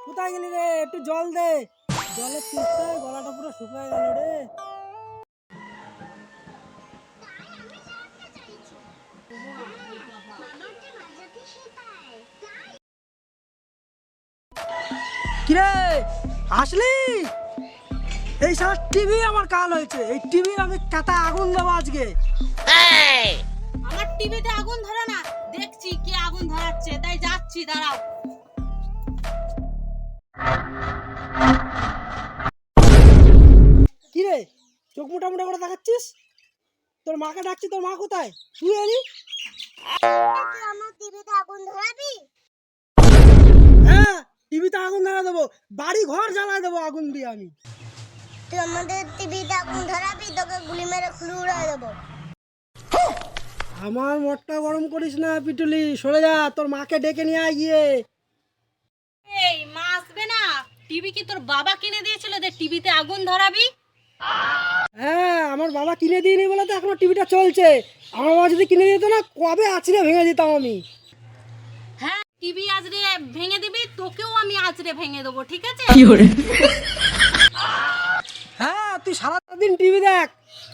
কোথায় গেলি রে? একটু জল দে। জলের তেষ্টায় গলাটা পুরো শুকিয়ে গেল রে। কিরে আসলি? এই সারা টিভি আমার কাল হয়েছে। এই টিভি আমি কাটা আগুন দেবো আজকে। আমার টিভিতে আগুন ধরে না, দেখছি কি আগুন ধরাচ্ছে, তাই যাচ্ছি, দাঁড়াও। কিরে চোখ মোটা মোটা করে দেখাচ্ছিস? তোর মাকে ডাকছি, তোর মা কোথায়? তুই এলি? আমার টিভিতে আগুন ধরাবি? হ্যাঁ, টিভিতে আগুন ধরা দেবো, বাড়ি ঘর জ্বালা দেবো আগুন দিয়ে আমি। তুই আমাদের টিভিতে আগুন ধরাবি, তোকে গুলি মেরে খুলে উড়াই দেবো। আমার মটটা গরম করিস না পিটুলি, সরে যা। তোর মাকে ডেকে নিয়ে আয় গিয়ে। এই মা আসবে না? টিভি কি তোর বাবা কিনে দিয়েছিল যে টিভিতে আগুন ধরাবি? হ্যাঁ, আমার বাবা কিনে দিইনি বলে তো এখনো টিভিটা চলছে। আমার বাবা যদি কিনে দিত না, কবে আছড়ে ভেঙে দিতাম আমি। হ্যাঁ, টিভি আজরে ভেঙে দিবি, তোকেও আমি আজরে ভেঙে দেবো, ঠিক আছে? হ্যাঁ, তুই সারাদিন টিভি দেখ,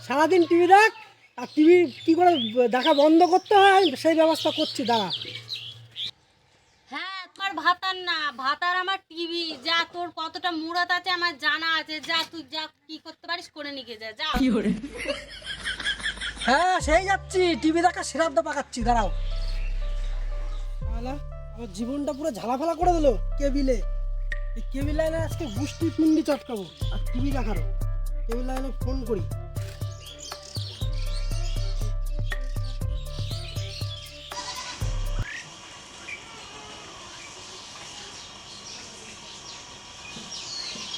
সারাদিন টিভি দেখ। আর টিভি কি করে দেখা বন্ধ করতে হয় আমি সেই ব্যবস্থা করছি, দাঁড়া। হ্যাঁ, তোমার ভাতার না, ভাতার আমার টিভি। যা, তোর কতটা মুরাদ আছে আমার জানা আছে। যা, তুই যা কি করতে পারিস করে নিয়ে যা, যা। হ্যাঁ, সেই যাচ্ছি, টিভি দেখা শ্রাদ্ধ পাকাচ্ছি, দাঁড়াও। আমার জীবনটা পুরো ঝালাফালা করে দিল কেবিলে। এই কেবিল লাইনে আজকে গুষ্টি পিন্ডি চটকাবো। আর টিভি দেখারও কেবিল লাইনে ফোন করি।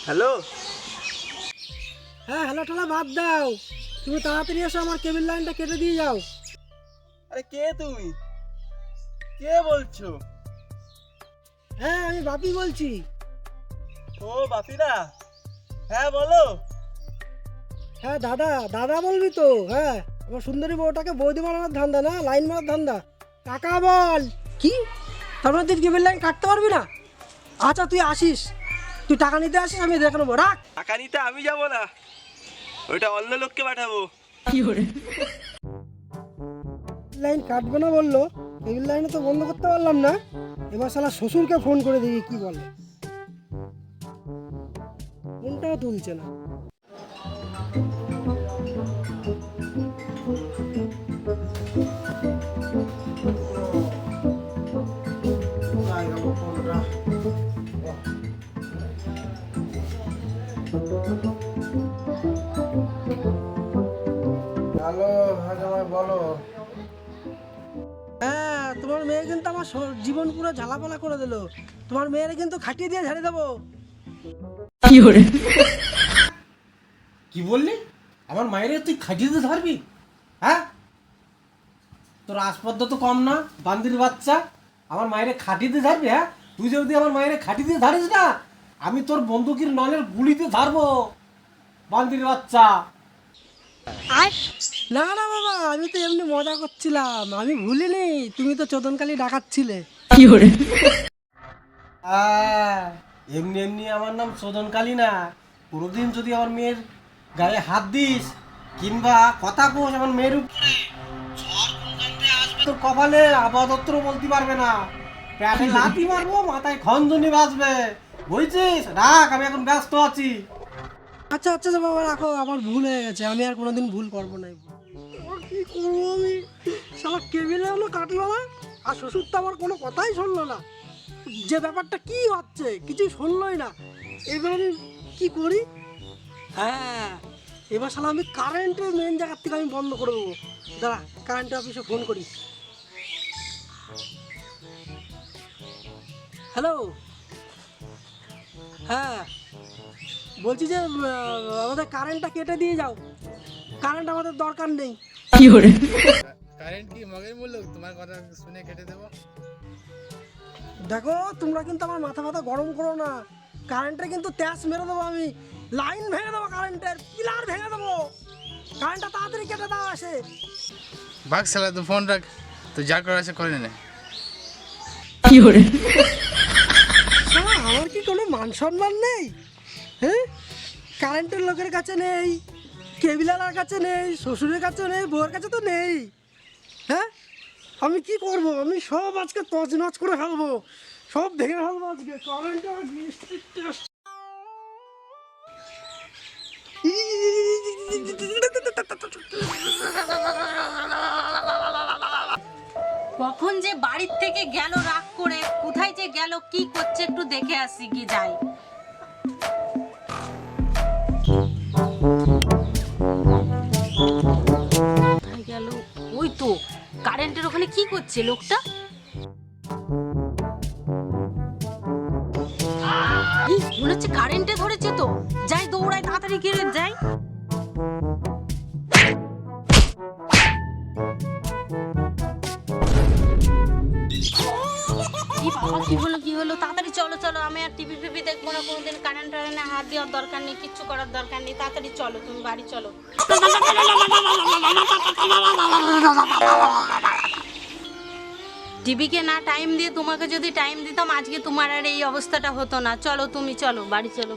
হ্যালো, হ্যাঁ, হ্যালো ঠালা বাদ দাও, তুমি তাড়াতাড়ি এসো, আমার কেবিল লাইনটা কেটে দিয়ে যাও। আরে কে তুমি? কে বলছো? হ্যাঁ, আমি বাপি বলছি। ও বাপিদা, হ্যাঁ বলো। হ্যাঁ দাদা, দাদা বলবি তো? হ্যাঁ, আমার সুন্দরী বউটাকে বৌদি মারানোর ধান্দা না, লাইন মারার ধান্দা। কাকা বল। কি? তারপরে তুই কেবিল লাইন কাটতে পারবি না? আচ্ছা তুই আসিস, তুই টাকা নিতে আসিস, আমি দেখে নেবো, রাখ। টাকা নিতে আমি যাবো না, ওইটা অন্য লোককে পাঠাবো। লাইন কাটবে না বললো, কেবিল লাইনে তো বন্ধ করতে পারলাম না। এবার শালা শ্বশুরকে ফোন করে দিই, কি বলে। ফোনটাও তুলছে না। হ্যালো, হ্যাঁ জামাই বলো। হ্যাঁ, তোমার মেয়ে কিন্তু আমার জীবন পুরো ঝালাপালা করে দিল। তোমার মেয়ের কিন্তু খাটিয়ে দিয়ে ঝাড়ে দেবো। কি বললি? আমার মায়ের তুই খাটিয়ে দিতে পারবি? হ্যাঁ, তোর আসপদ্দ তো কম না, বান্দির বাচ্চা। আমার মায়ের খাটিয়ে দিতে পারবি? হ্যাঁ, তুই যদি আমার মায়ের খাটিয়ে দিয়ে ধারিস না, আমি তোর বন্দুকের নলের গুলিতে ধারবো, বান্দির বাচ্চা। না না বাবা, আমি তো এমনি মজা করছিলাম, আমি ভুলিনি, তুমি তো চোদনকালী ডাকাচ্ছিলে। হ্যাঁ, এমনি এমনি আমার নাম সদনকালী না। কোনোদিন যদি আমার মেয়ের গায়ে হাত দিস কিংবা কথা কোস আমার মেয়ের উপরে, ঝড় কোনখান থেকে আসবে তোর কপালে আপাতত বলতে পারবে না। প্যাটে লাথি মারবো, মাথায় খঞ্জনি বাজবে, বুঝছিস? রাখ, আমি এখন ব্যস্ত আছি। আচ্ছা আচ্ছা বাবা, রাখো, আমার ভুল হয়ে গেছে, আমি আর কোনোদিন ভুল করবো না। কি করবো আমি? শালা কেবিলে হলো কাটলো না, আর শ্বশুর তো আমার কোনো কথাই শুনলো না। যে ব্যাপারটা কি হচ্ছে কিছুই শুনলোই না। এবার আমি কি করি? হ্যাঁ, এবার শালা আমি কারেন্টের মেন জায়গার থেকে আমি বন্ধ করে দেবো। দাঁড়া, কারেন্টের অফিসে ফোন করি। হ্যালো, হ্যাঁ বলছি যে আমাদের কারেন্টটা কেটে দিয়ে যাও, কারেন্ট আমাদের দরকার নেই। কারেন্ট কি মগের মূল্য? তোমার কথা শুনে কেটে দেবো। দেখো, তোমরা কিন্তু আমার মাথা মাথা গরম করো না, কারেন্টে কিন্তু ট্যাস মেরে দেবো আমি, লাইন ভেঙে দেবো, কারেন্টের পিলার ভেঙে দেবো। কারেন্টটা তাড়াতাড়ি কেটে দাও আসে। বাঘ শালা, তো ফোন রাখ, তো যা করার আছে করে নে। আমার কি কোনো সম্মান নেই? হ্যাঁ, কারেন্টের লোকের কাছে নেই, কেবিলার কাছে নেই, শ্বশুরের কাছে নেই, বউয়ের কাছে তো নেই। হ্যাঁ, আমি কি করব? আমি সব আজকে তছনছ করে ফেলবো, সব ভেঙে ফেলবো আজকে। কারেন্টের কখন যে বাড়ির থেকে গেল রাগ করে, কোথায় যে গেল, কি করছে একটু দেখে আসি কি যাই। কোথায় গেল? ওই তো কারেন্টের ওখানে কি করছে লোকটা? এই, মনে হচ্ছে কারেন্টে ধরেছে তো। যাই, দৌড়ায়, তাড়াতাড়ি গিয়ে যাই। কি বাবা, কি হলো তাড়াতাড়ি চলো চলো, আমি আর টিভি ফিভি দেখবো না কোনোদিন। কারেন্ট টারেন্টে হাত দেওয়ার দরকার নেই, কিচ্ছু করার দরকার নেই। তাড়াতাড়ি চলো, তুমি বাড়ি চলো। টিভিকে না টাইম দিয়ে তোমাকে যদি টাইম দিতাম, আজকে তোমার আর এই অবস্থাটা হতো না। চলো, তুমি চলো, বাড়ি চলো।